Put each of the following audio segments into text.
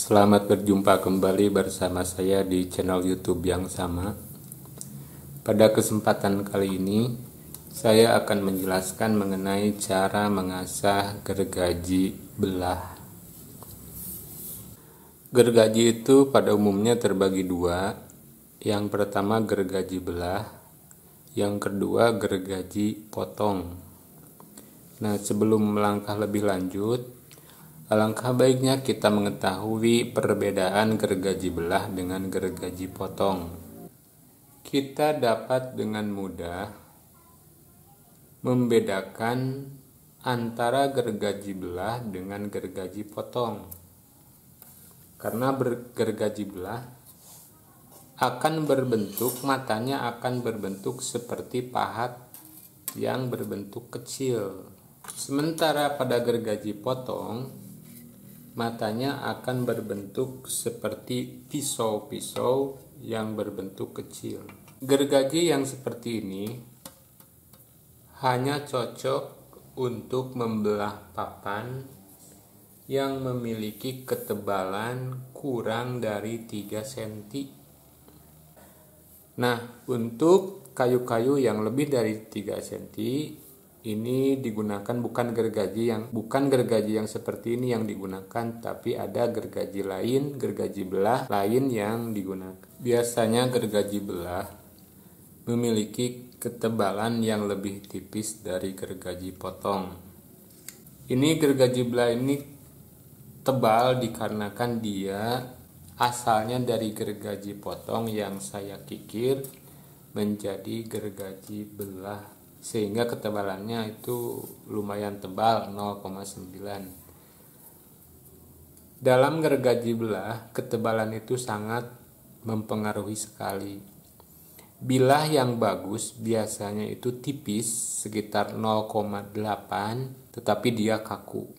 Selamat berjumpa kembali bersama saya di channel YouTube yang sama. Pada kesempatan kali ini, saya akan menjelaskan mengenai cara mengasah gergaji belah. Gergaji itu pada umumnya terbagi dua. Yang pertama gergaji belah, yang kedua gergaji potong. Nah, sebelum melangkah lebih lanjut, alangkah baiknya kita mengetahui perbedaan gergaji belah dengan gergaji potong. Kita dapat dengan mudah membedakan antara gergaji belah dengan gergaji potong. Karena gergaji belah akan berbentuk, matanya akan berbentuk seperti pahat yang berbentuk kecil. Sementara pada gergaji potong, matanya akan berbentuk seperti pisau-pisau yang berbentuk kecil. Gergaji yang seperti ini hanya cocok untuk membelah papan yang memiliki ketebalan kurang dari 3 cm. Nah, untuk kayu-kayu yang lebih dari 3 cm, ini digunakan bukan gergaji yang seperti ini yang digunakan, tapi ada gergaji lain, gergaji belah lain yang digunakan. Biasanya gergaji belah memiliki ketebalan yang lebih tipis dari gergaji potong. Ini gergaji belah ini tebal dikarenakan dia asalnya dari gergaji potong yang saya kikir menjadi gergaji belah, sehingga ketebalannya itu lumayan tebal, 0,9. Dalam gergaji belah, ketebalan itu sangat mempengaruhi sekali. Bilah yang bagus biasanya itu tipis, sekitar 0,8, tetapi dia kaku.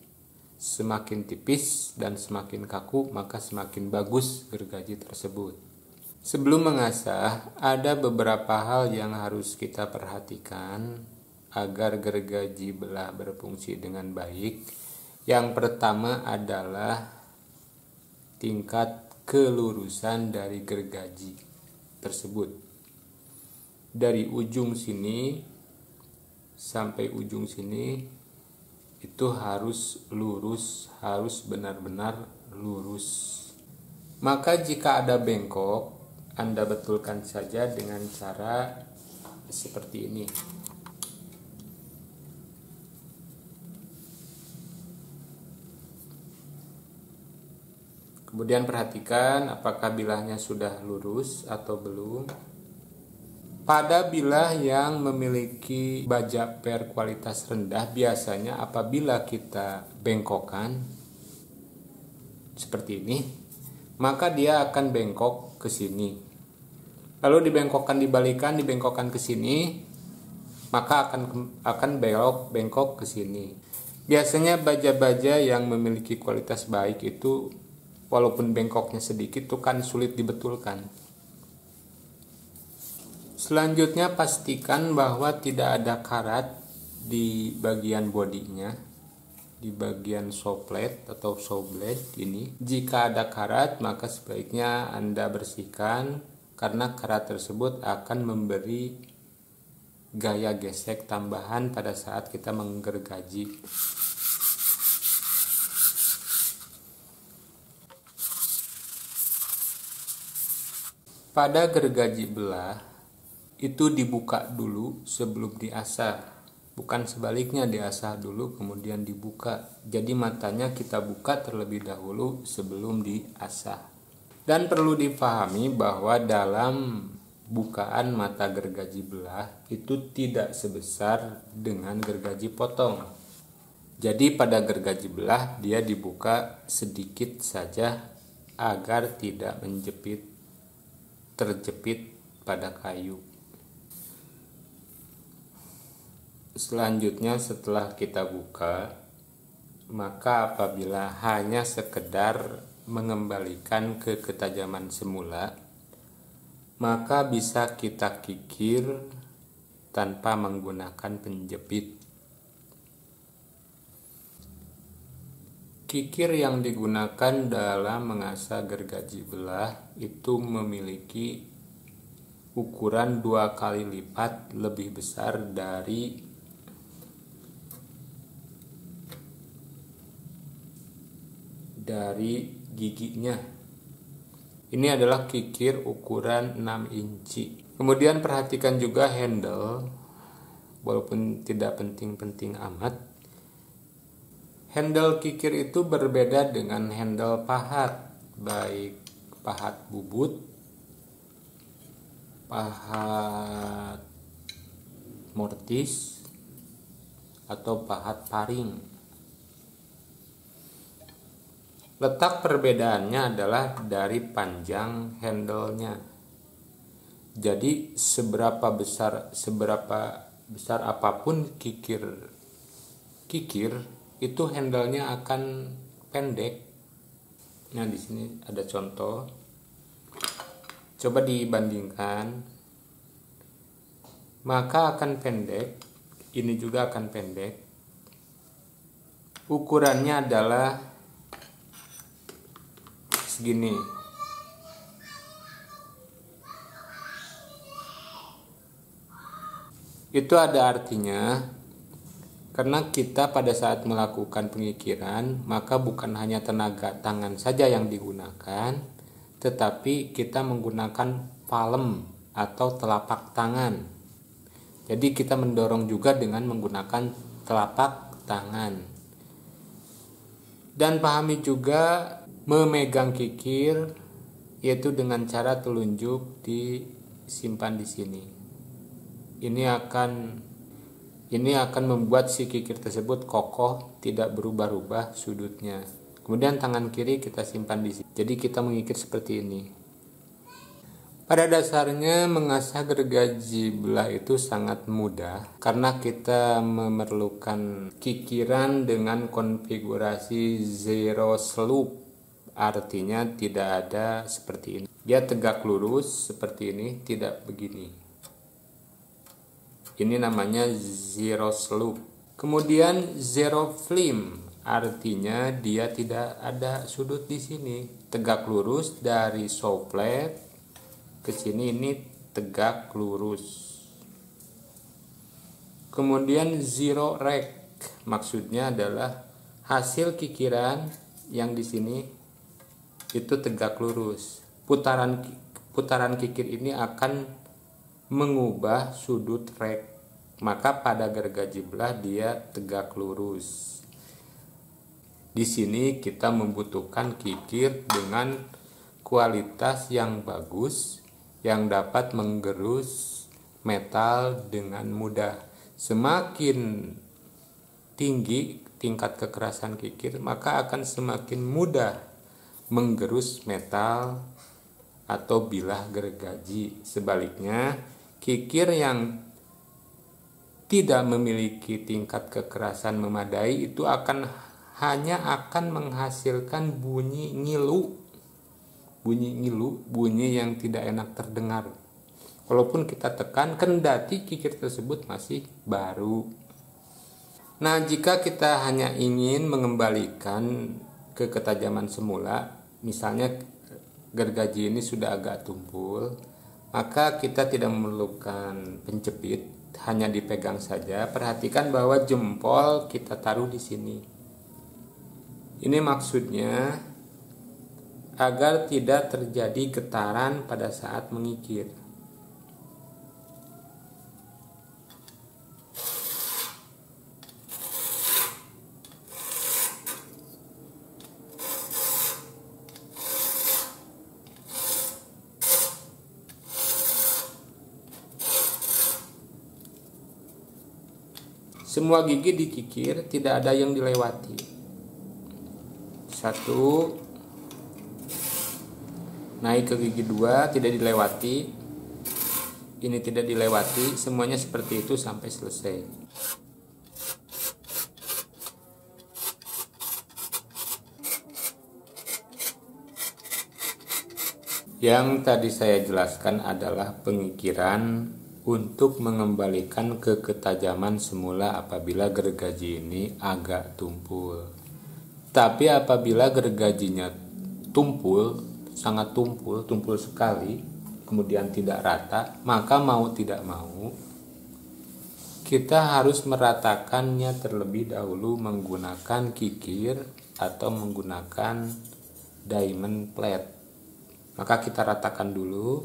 Semakin tipis dan semakin kaku, maka semakin bagus gergaji tersebut. Sebelum mengasah, ada beberapa hal yang harus kita perhatikan agar gergaji belah berfungsi dengan baik. Yang pertama adalah tingkat kelurusan dari gergaji tersebut. Dari ujung sini sampai ujung sini itu harus lurus, harus benar-benar lurus. Maka jika ada bengkok, Anda betulkan saja dengan cara seperti ini. Kemudian perhatikan apakah bilahnya sudah lurus atau belum. Pada bilah yang memiliki baja per kualitas rendah, biasanya apabila kita bengkokkan seperti ini, maka dia akan bengkok ke sini. Lalu dibengkokkan ke sini, maka akan bengkok ke sini. Biasanya baja-baja yang memiliki kualitas baik itu walaupun bengkoknya sedikit itu kan sulit dibetulkan. Selanjutnya pastikan bahwa tidak ada karat di bagian bodinya, di bagian show plate atau show blade ini. Jika ada karat, maka sebaiknya Anda bersihkan karena karat tersebut akan memberi gaya gesek tambahan pada saat kita menggergaji. Pada gergaji belah itu dibuka dulu sebelum diasah, bukan sebaliknya, diasah dulu kemudian dibuka. Jadi matanya kita buka terlebih dahulu sebelum diasah. Dan perlu dipahami bahwa dalam bukaan mata gergaji belah itu tidak sebesar dengan gergaji potong. Jadi pada gergaji belah dia dibuka sedikit saja agar tidak terjepit pada kayu. Selanjutnya setelah kita buka, maka apabila hanya sekedar mengembalikan ke ketajaman semula, maka bisa kita kikir tanpa menggunakan penjepit. Kikir yang digunakan dalam mengasah gergaji belah itu memiliki ukuran 2 kali lipat lebih besar dari giginya. Ini adalah kikir ukuran 6 inci. Kemudian perhatikan juga handle, walaupun tidak penting-penting amat. Handle kikir itu berbeda dengan handle pahat, baik pahat bubut, pahat mortis, atau pahat paring. Letak perbedaannya adalah dari panjang handle-nya. Jadi seberapa besar apapun kikir itu handle-nya akan pendek. Nah, di sini ada contoh. Coba dibandingkan. Maka akan pendek. Ini juga akan pendek. Ukurannya adalah segini. Itu ada artinya karena kita pada saat melakukan pengikiran, maka bukan hanya tenaga tangan saja yang digunakan, tetapi kita menggunakan palem atau telapak tangan. Jadi kita mendorong juga dengan menggunakan telapak tangan. Dan pahami juga memegang kikir yaitu dengan cara telunjuk disimpan di sini. Ini akan membuat si kikir tersebut kokoh, tidak berubah-ubah sudutnya. Kemudian tangan kiri kita simpan di sini. Jadi kita mengikir seperti ini. Pada dasarnya mengasah gergaji belah itu sangat mudah karena kita memerlukan kikiran dengan konfigurasi zero slope. Artinya tidak ada seperti ini. Dia tegak lurus seperti ini, tidak begini. Ini namanya zero slope. Kemudian zero flame, artinya dia tidak ada sudut di sini. Tegak lurus dari saw plate ke sini, ini tegak lurus. Kemudian zero rack, maksudnya adalah hasil kikiran yang di sini itu tegak lurus. Putaran kikir ini akan mengubah sudut rack, maka pada gergaji belah dia tegak lurus. Di sini kita membutuhkan kikir dengan kualitas yang bagus yang dapat menggerus metal dengan mudah. Semakin tinggi tingkat kekerasan kikir, maka akan semakin mudah menggerus metal atau bilah gergaji. Sebaliknya, kikir yang tidak memiliki tingkat kekerasan memadai itu hanya akan menghasilkan bunyi ngilu, bunyi yang tidak enak terdengar. Walaupun kita tekan, kendati kikir tersebut masih baru. Nah, jika kita hanya ingin mengembalikan ke ketajaman semula, misalnya gergaji ini sudah agak tumpul, maka kita tidak memerlukan penjepit, hanya dipegang saja. Perhatikan bahwa jempol kita taruh di sini. Ini maksudnya agar tidak terjadi getaran pada saat mengikir. Semua gigi dikikir, tidak ada yang dilewati. 1, naik ke gigi 2, tidak dilewati. Ini tidak dilewati, semuanya seperti itu sampai selesai. Yang tadi saya jelaskan adalah pengikiran untuk mengembalikan ke ketajaman semula apabila gergaji ini agak tumpul. Tapi apabila gergajinya tumpul, sangat tumpul sekali, kemudian tidak rata, maka mau tidak mau kita harus meratakannya terlebih dahulu menggunakan kikir atau menggunakan diamond plate. Maka kita ratakan dulu.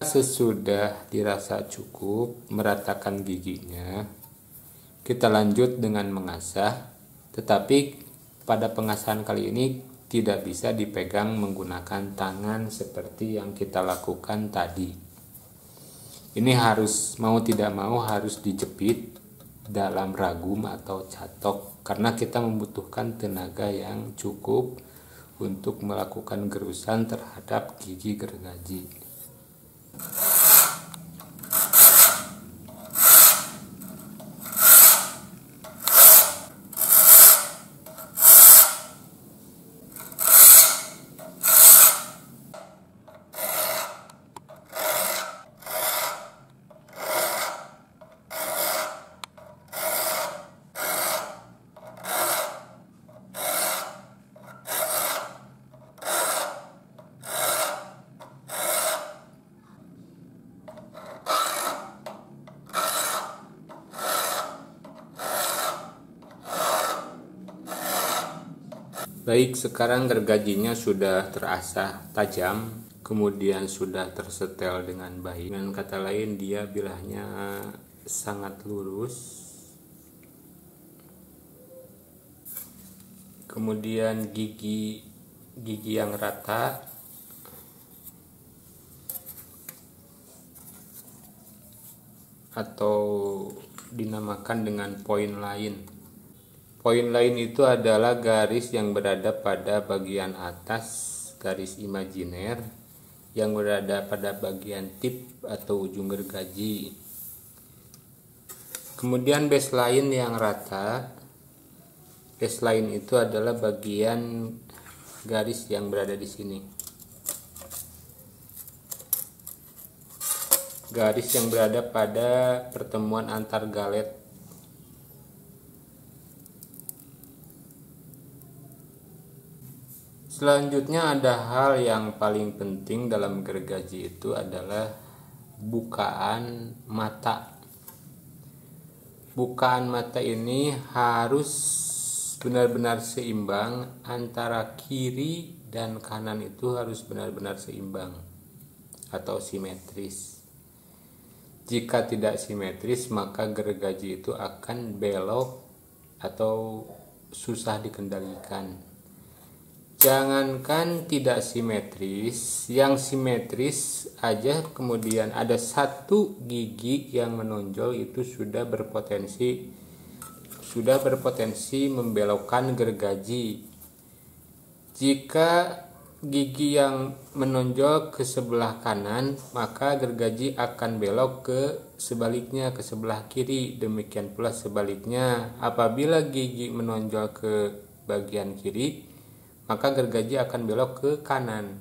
Sesudah dirasa cukup meratakan giginya, kita lanjut dengan mengasah. Tetapi pada pengasahan kali ini tidak bisa dipegang menggunakan tangan seperti yang kita lakukan tadi. Ini harus mau tidak mau harus dijepit dalam ragum atau catok karena kita membutuhkan tenaga yang cukup untuk melakukan gerusan terhadap gigi gergaji. Baik, sekarang gergajinya sudah terasah tajam, kemudian sudah tersetel dengan baik. Dengan kata lain, dia bilahnya sangat lurus. Kemudian gigi yang rata. Atau dinamakan dengan poin lain. Poin lain itu adalah garis yang berada pada bagian atas garis imajiner yang berada pada bagian tip atau ujung gergaji. Kemudian baseline yang rata. Baseline itu adalah bagian garis yang berada di sini. Garis yang berada pada pertemuan antar galet. Selanjutnya ada hal yang paling penting dalam gergaji itu adalah bukaan mata. Bukaan mata ini harus benar-benar seimbang, antara kiri dan kanan itu harus benar-benar seimbang atau simetris. Jika tidak simetris, maka gergaji itu akan belok atau susah dikendalikan. Jangankan tidak simetris, yang simetris aja kemudian ada satu gigi yang menonjol itu sudah berpotensi membelokkan gergaji. Jika gigi yang menonjol ke sebelah kanan, maka gergaji akan belok ke sebaliknya, ke sebelah kiri. Demikian pula sebaliknya, apabila gigi menonjol ke bagian kiri, maka gergaji akan belok ke kanan.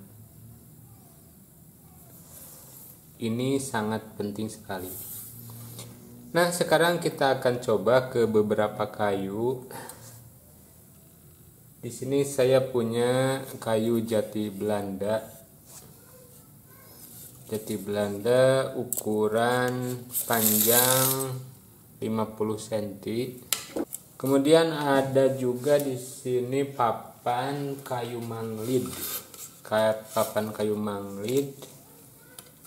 Ini sangat penting sekali. Nah, sekarang kita akan coba ke beberapa kayu. Di sini saya punya kayu jati Belanda. Jati Belanda ukuran panjang 50 cm. Kemudian ada juga di sini papan kayu manglid. Papan kayu manglid.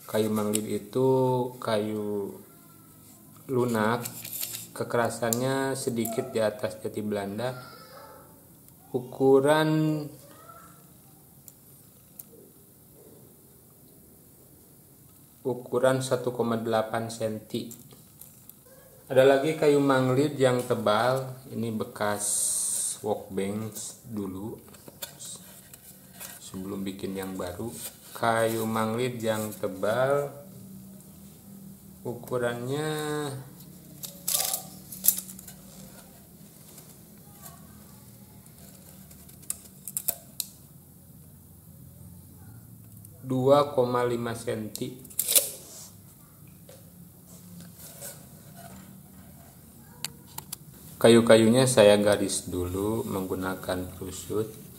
Kayu manglid itu kayu lunak, kekerasannya sedikit di atas jati Belanda. Ukuran ukuran 1,8 cm. Ada lagi kayu manglid yang tebal, ini bekas workbench dulu sebelum bikin yang baru. Kayu manglid yang tebal, ukurannya 2,5 cm. Kayu-kayunya saya garis dulu menggunakan tusuk.